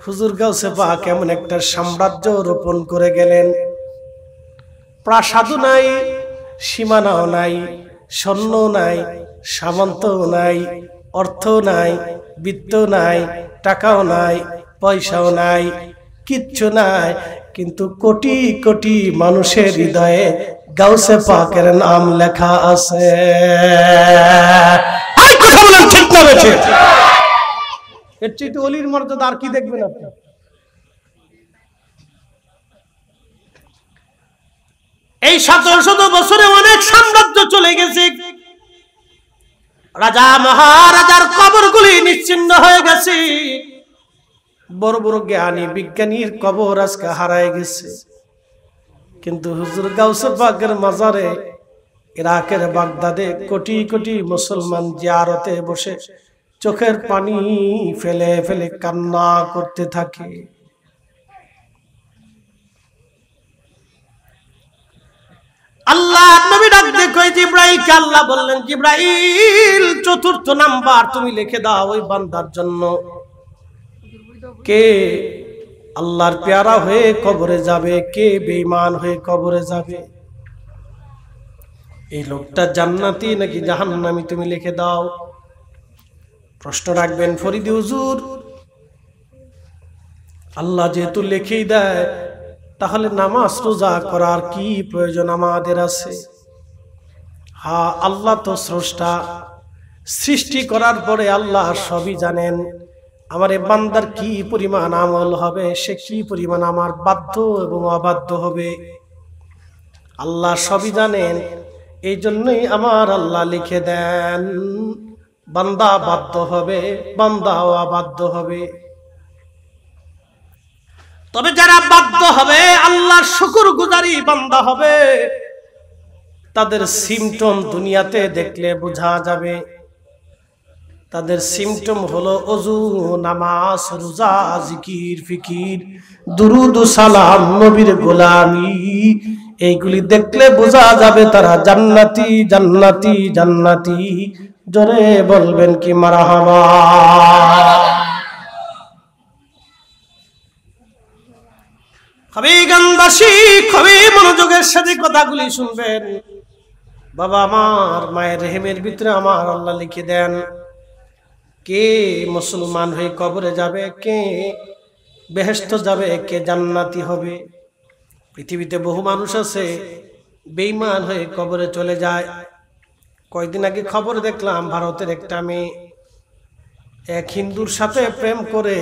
হুজুর গাউসে পাক এমন একটা সাম্রাজ্য রোপণ করে গেলেন, প্রাসাদও নাই, সীমানাও নাই, সৈন্য নাই, সামন্তও নাই, অর্থ নাই, বিত্ত নাই, টাকাও নাই, পয়সাও নাই, কিচ্ছু নাই, কিন্তু কোটি কোটি মানুষের হৃদয়ে গাউসে পাকের নাম লেখা আছে। কথা বলেন ঠিক না বেঠে? এর চেয়ে ওলির মর্যাদা আর কি দেখবেন আপনি? এই 1700 বছরে অনেক সাম্রাজ্য চলে গেছে, রাজা মহারাজার কবরগুলি নিশ্চিহ্ন হয়ে গেছে, বড় বড় জ্ঞানী বিজ্ঞানীর কবর আজকে হারায় গেছে। কিন্তু হুজুর গাউসে পাকের মাজারে ইরাকের বাগদাদে কোটি কোটি মুসলমান জিয়ারতে বসে চোখের পানি ফেলে ফেলে কান্না করতে থাকে। আল্লাহ নবী ডাক দিয়ে কয় জিবরাইলকে, আল্লাহ বললেন, জিবরাইল 4th নাম্বার তুমি লিখে দাও ওই বান্দার জন্য, কে আল্লাহর পেয়ারা হয়ে কবরে যাবে, কে বেঈমান হয়ে কবরে যাবে, এই লোকটা জান্নাতি নাকি জাহান্নামী তুমি লিখে দাও। প্রশ্ন রাখবেন ফরিদি হুজুর, আল্লাহ যেহেতু লিখেই দেয়, তাহলে নামাজ রোজা করার কি প্রয়োজন আমাদের আছে? হ্যাঁ, আল্লাহ তো স্রষ্টা, সৃষ্টি করার পরে আল্লাহ সবই জানেন। আমার এই বান্দার কি পরিমাণ আমল হবে, সে কি পরিমাণ আমার বাধ্য এবং অবাধ্য হবে, আল্লাহ সবই জানেন, এই জন্যই আমার আল্লাহ লিখে দেন বান্দা বাধ্য হবে, বান্দাও বাধ্য হবে। তবে যারা বাধ্য হবে, আল্লাহর শুকরগুজারি বান্দা হবে, তাদের সিমটম দুনিয়াতে দেখলে বোঝা যাবে। তাদের সিমটম হলো ওযু, নামাজ, রোজা, জিকির, ফিকির, দুরুদ ও সালাম, নবীর গোলামি। এইগুলি দেখলে বোঝা যাবে তারা জান্নাতি, জান্নাতি, জান্নাতি। জোরে বলবেন কি মারহাবা। হবিগঞ্জবাসী, খুবই মনোযোগের সাথে কথাগুলি শুনবেন। বাবা আমার, মায়ের রেহেমের ভিতরে আমার আল্লাহ লিখে দেন কে মুসলমান হয়ে কবরে যাবে, কে বেহেশত যাবে, কে জান্নাতি হবে। পৃথিবীতে বহু মানুষ আছে বেঈমান হয়ে কবরে চলে যায়। কয়েকদিন আগে খবর দেখলাম, ভারতের একটা মেয়ে এক হিন্দুর সাথে প্রেম করে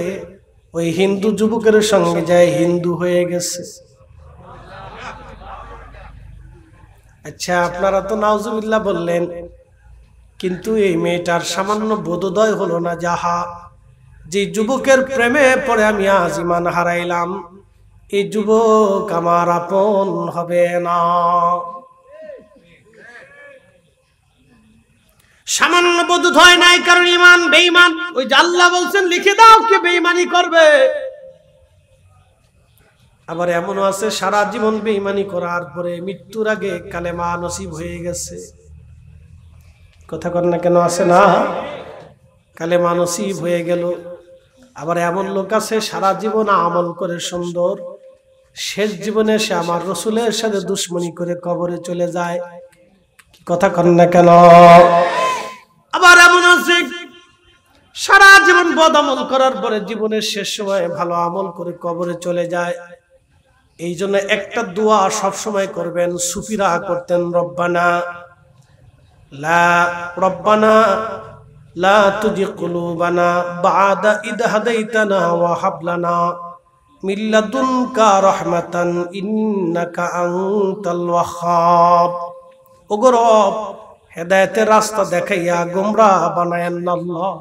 ওই হিন্দু যুবকের সঙ্গে যায় হিন্দু হয়ে গেছে। আচ্ছা, আপনারা তো নাউজুবিল্লাহ বললেন, কিন্তু এই মেয়েটার সামান্য বোধোদয় হলো না, যাহা যে যুবকের প্রেমে পড়ে আমি আজ ঈমান হারাইলাম, এই যুবক আমার আপন হবে না। সামান্য বোধোদয় নাই, কারণ ঈমান বেঈমান। ওই যে আল্লাহ বলছেন লিখে দাও কে বেঈমানি করবে। আবার এমনও আছে সারা জীবন বেঈমানি করার পরে মৃত্যুর আগে কালেমা নসিব হয়ে গেছে। কথা কর না কেন, আছে না? কালেমা নসিব হয়ে গেল। আবার এমন লোক আছে সারা জীবন আমল করে সুন্দর, শেষ জীবনে সে আমার রসুলের সাথে দুশ্মনী করে কবরে চলে যায়। কথা কর না কেন? আবার এমন আছে সারা জীবন বদ আমল করার পরে জীবনের শেষ সময় ভালো আমল করে কবরে চলে যায়। এই জন্য একটা দোয়া সবসময় করবেন, সুফিরা করতেন, রব্বানা লা তুজিগ কুলুবানা বা'দা ইদ হাদাইতানা ওয়া হাব লানা মিন লাদুনকা রাহমাতান ইন্নাকা আনতাল ওয়াহ্হাব। ওগো রব, হেদায়েতের রাস্তা দেখাইয়া গোমরাহ বানায়েন না আল্লাহ।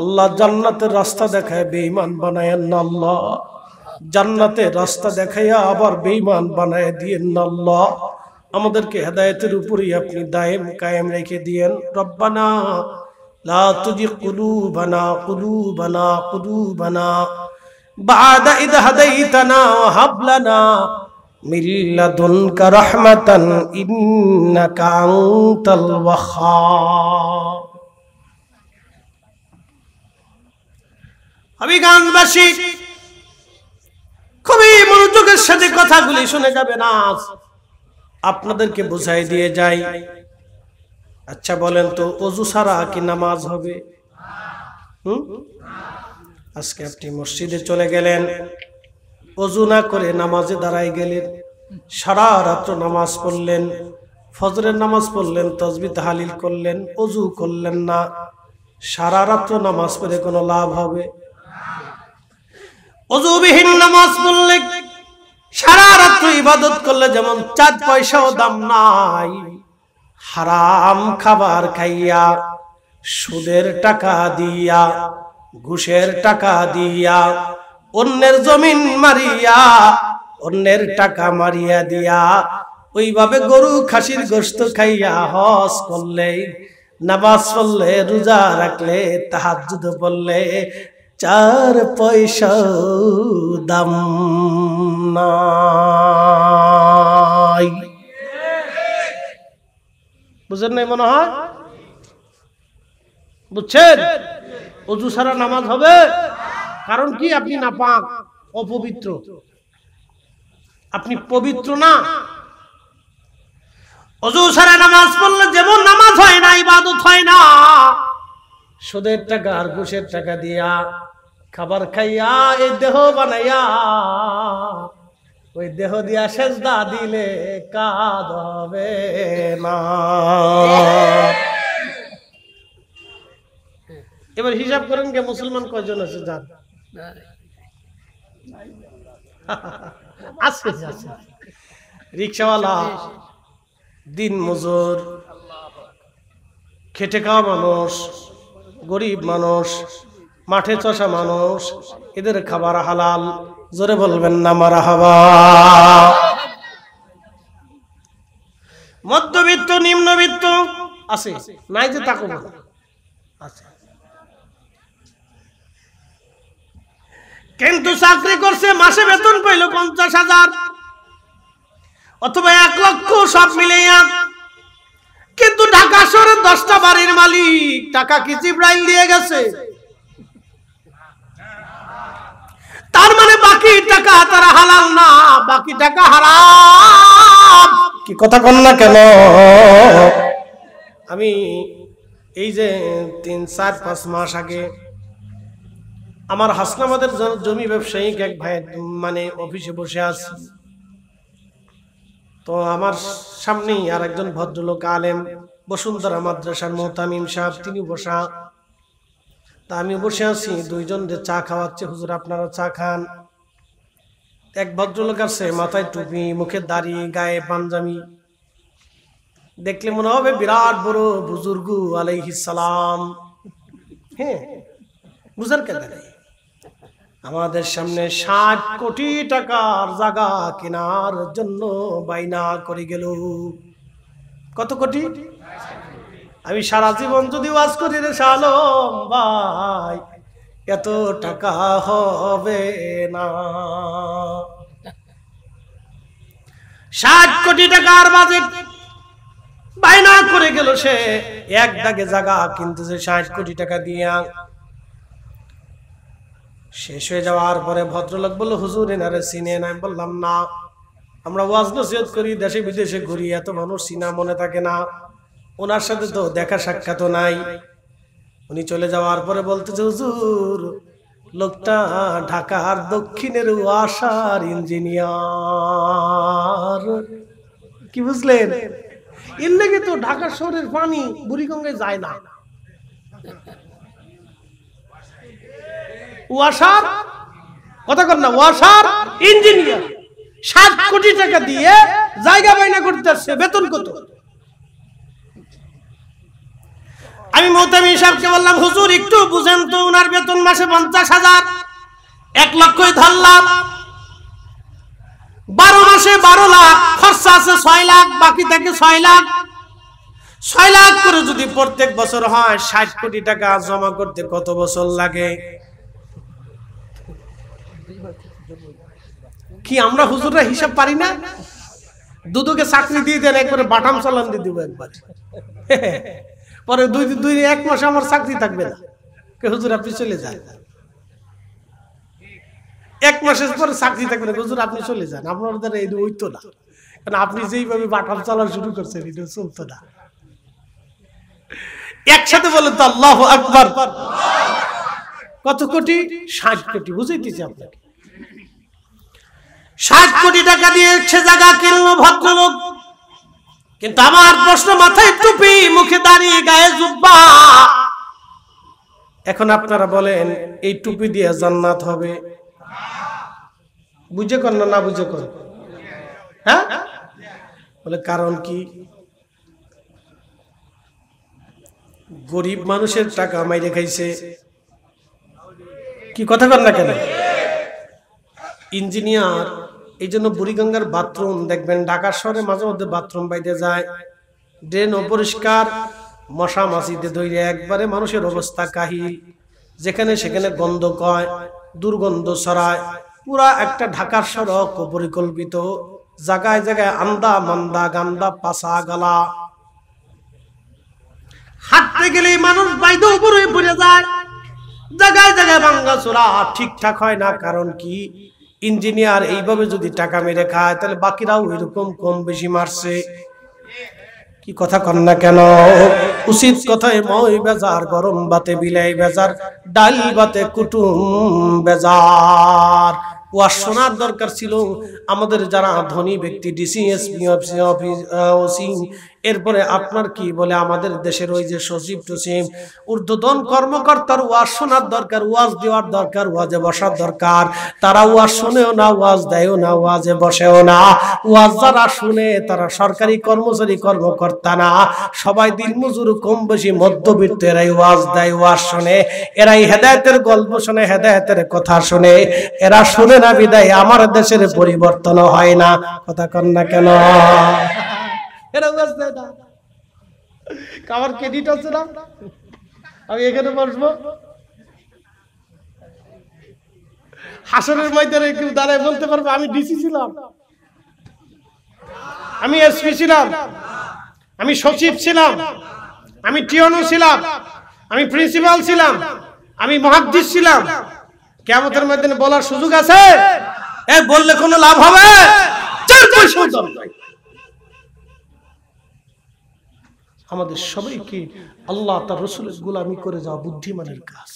আল্লাহ জান্নাতের রাস্তা দেখায় বেঈমান বানায়েন না আল্লাহ। জান্নাতের রাস্তা দেখাইয়া আবার বেঈমান বানায় দিয়েন না আল্লাহ। আমাদেরকে হেদায়েতের উপরই আপনি দায়েম কায়েম রেখে দিয়েন। রব্বানা লা তুজিগ কুলুবানা কুলুবানা কুলুবানা বা'দা ইদ হাদাইতানা ওয়া হাব লানা মিন লাদুনকা রাহমাতান ইন্নাকা আনতাল ওয়াহ্হাব। হবিগঞ্জবাসী, খুবই মনোযোগের সাথে কথাগুলি শুনে যাবেন। আজ আপনাদেরকে বুঝাই দিয়ে যাই। আচ্ছা বলেন তো, ওযু ছাড়া কি নামাজ হবে? আজকে আপনি মসজিদে চলে গেলেন, ওযু না করে নামাজে দাঁড়াই গেলেন, সারা রাত্র নামাজ পড়লেন, ফজরের নামাজ পড়লেন, তাসবিহ তাহলিল করলেন, ওযু করলেন না, সারা রাত্র নামাজ পড়ে কোনো লাভ হবে? ওযুবিহীন নামাজ পড়লে, সারা রাত্র ইবাদত করলে যেমন 4 পয়সাও দাম নাই। হারাম খাবার খাইয়া, সুদের টাকা দিয়া, ঘুষের টাকা দিয়া, অন্যের জমিন মারিয়া, অন্যের টাকা মারিয়া দিয়া, ওইভাবে গরু খাসির গোশত খাইয়া হজ করলে, নামাজ পড়লে, রোজা রাখলে, তাহাজ্জুদ পড়লে 4 পয়সা দাম নাই। বুঝেন নাই মনে হয়? বুঝছেন? ওযু ছাড়া নামাজ হবে? কারণ কি? আপনি নাপাক, অপবিত্র, আপনি পবিত্র না। ওযু ছাড়া নামাজ পড়লে যেমন নামাজ হয় না, ইবাদত হয় না। সুদের টাকা আর ঘুষের টাকা দিয়া, খাবার খাইয়া, এই দেহ বানাইয়া, ওই দেহ দিয়া সেজদা দিলে কাজ হবে না। এবার হিসাব করেন কে মুসলমান কয়জন আছে? জান আছে, রিক্সাওয়ালা, দিন মজুর, খেটে খাওয়া মানুষ, গরিব মানুষ, মাঠে চষা মানুষ, এদের খাবার হালাল। জোরে বলবেন না মারহাবা। মধ্যবিত্ত, নিম্নবিত্ত আছে, নাই যে তাকো আছে, কিন্তু চাকরি করছে, মাসে বেতন পাইল 50,000 অথবা 1 লক্ষ, সব মিলাইয়া। কিন্তু ঢাকা শহরের 10টা বাড়ির মালিক, টাকা কি জিব্রাইল দিয়ে গেছে? তার মানে বাকি টাকা তারা হালাল না, বাকি টাকা হারাম। কি কথা কন না কেন? আমি এই যে 3-4-5 মাস আগে আমার হাসনাবাদের জমি ব্যবসায়িক এক ভাই মানে অফিসে বসে আছি, তো আমার সামনেই আর একজন ভদ্রলোক আলেম, বসুন্ধরা মাদ্রাসার মোহতামিম সাহেব, তিনি বসা। তা আমি বসে আছি, দুইজন যে চা খাওয়াচ্ছে, হুজুর আপনারা চা খান। এক ভদ্রলোক আছে, মাথায় টুপি, মুখে দাড়ি, গায়ে পাঞ্জাবি, দেখলে মনে হবে বিরাট বড় বুজুর্গ আলাইহিস সালাম। হ্যাঁ, বুঝার কেন? আমাদের সামনে 60 কোটি টাকার জায়গা কেনার জন্য বাইনা করে গেল। কত কোটি? আমি সারা জীবন যদি ওয়াজ করি রে শালম ভাই, এত টাকা হবে না। 60 কোটি টাকার বাজেট বাইনা করে গেল সে, এক দাগে জায়গা কিনতেছে 60 কোটি টাকা দিয়া। শেষ হয়ে যাওয়ার পরে ভদ্রলোক বলল, হুজুর এনারে চিনেন? আমি বললাম না, আমরা ওয়াজ নসিহত করি, দেশে বিদেশে ঘুরি, এত মানুষ চিনা মনে থাকে না, ওনার সাথে তো দেখা সাক্ষাৎ নাই। উনি চলে যাওয়ার পরে বলতেছে, হুজুর লোকটা ঢাকার দক্ষিণের ওয়াসার ইঞ্জিনিয়ার। কি বুঝলেন? এর লেগে তো ঢাকা শহরের পানি বুড়িগঙ্গায় যায় না। ওয়াসার কথা কর না, ওয়াসার ইঞ্জিনিয়ার 7 কোটি টাকা দিয়ে জায়গা বাইনা করতে আসছে, বেতন কত? আমি মোহতামিম সাহেবকে বললাম, হুজুর একটু বুঝেন তো, ওনার বেতন মাসে 50,000, 1 লক্ষই ধরলাম, 12 মাসে 12 লাখ, খরচা আছে 6 লাখ, বাকি থাকে 6 লাখ। 6 লাখ করে যদি প্রত্যেক বছর হয়, 60 কোটি টাকা জমা করতে কত বছর লাগে? কি আমরা হুজুররা হিসাব পারি না? দুদুকে চাকরি দিয়ে দেন, একবারে বাটাম চালান দিয়ে দিব একবার, পরে 1 মাসে আমার চাকরি থাকবে না, হুজুর আপনি চলে যান। 1 মাসের পরে চাকরি থাকবে না, হুজুর আপনি চলে যান, আপনার দ্বারা এই হইতো না, কারণ আপনি যেইভাবে বাটাম চালানো শুরু করছেন এটা চলতো না। একসাথে বলেন তো আল্লাহু আকবার। কত কোটি? 60 কোটি। বুঝাইতেছি আপনাকে, 60 কোটি টাকা দিয়ে সে জায়গা কিনলো ভদ্রলোক। কিন্তু আমার প্রশ্ন, মাথায় টুপি, মুখে দাড়ি, গায়ে জুব্বা। এখন আপনারা বলেন, এই টুপি দিয়ে জান্নাত হবে? বুঝে কর না, না বুঝে কর? হ্যাঁ বলে, কারণ কি? গরিব মানুষের টাকা মাইরে খাইছে। কি কথা কর না কেন? ইঞ্জিনিয়ার, এই জন্য বুড়িগঙ্গার বাথরুম দেখবেন, ঢাকা শহরে মাঝে মধ্যে বাথরুম বাইতে যায়, ড্রেন অপরিষ্কার, মশা মাছিতে ধরে একবারে মানুষের অবস্থা কাহিল, যেখানে সেখানে গন্ধ কয়, দুর্গন্ধ ছড়ায়। পুরা একটা ঢাকার সড়ক অপরিকল্পিত, জায়গায় জায়গায় আন্দা মান্দা গান্দা পাশা গালা, হাঁটতে গেলেই মানুষ বাইদে উপরে পড়ে যায়, জায়গায় জায়গায় ভাঙ্গা চোরা, ঠিকঠাক হয় না। কারণ কি? ইঞ্জিনিয়ার এইভাবে যদি টাকা মেরে খায়, তাহলে বাকিরাও এরকম কম বেশি মারছে। কি কথা কন না কেন? উচিত কথায় মই বেজার, গরম বাতে বিলাই বেজার, ডাল বাতে কুটুম বেজার। ওয়াজ শোনার দরকার ছিল আমাদের যারা ধনী ব্যক্তি, ডিসি, এসপি, ওসি, এরপরে আপনার কি বলে আমাদের দেশের ওই যে সচিব টসিব ঊর্ধ্বতন কর্মকর্তার ওয়াজ শোনার দরকার, ওয়াজ দেওয়ার দরকার, ওয়াজে বসার দরকার। তারা ওয়াজ শুনেও না, ওয়াজ দেয়ও না, ওয়াজে বসেও না। ওয়াজ যারা শুনে তারা সরকারি কর্মচারী কর্মকর্তা না, সবাই দিনমজুর কম বেশি মধ্যবিত্ত। এরাই ওয়াজ দেয়, ওয়াজ শুনে, এরাই হেদায়েতের গল্প শুনে, হেদায়েতের কথা শুনে। এরা শুনে না বিদায় আমার দেশের পরিবর্তন হয় না। কথা কন না কেন? এরা ওয়াজ দেয় না, আমার ক্রেডিট আছে না, আমি এখানে বসবো। হাসরের ময়দানে কেউ দাঁড়ায় বলতে পারবে আমি ডিসি ছিলাম, আমি এসপি ছিলাম, আমি সচিব ছিলাম, আমি টিওনো ছিলাম, আমি প্রিন্সিপাল ছিলাম, আমি মুহাদ্দিস ছিলাম? কিয়ামতের ময়দানে বলার সুযোগ আছে? এ বললে কোনো লাভ হবে? চার পয়সাও দাম নাই। আমাদের সবাইকে আল্লাহ তার রাসূলের গোলামি করে যাওয়া বুদ্ধিমানের কাজ।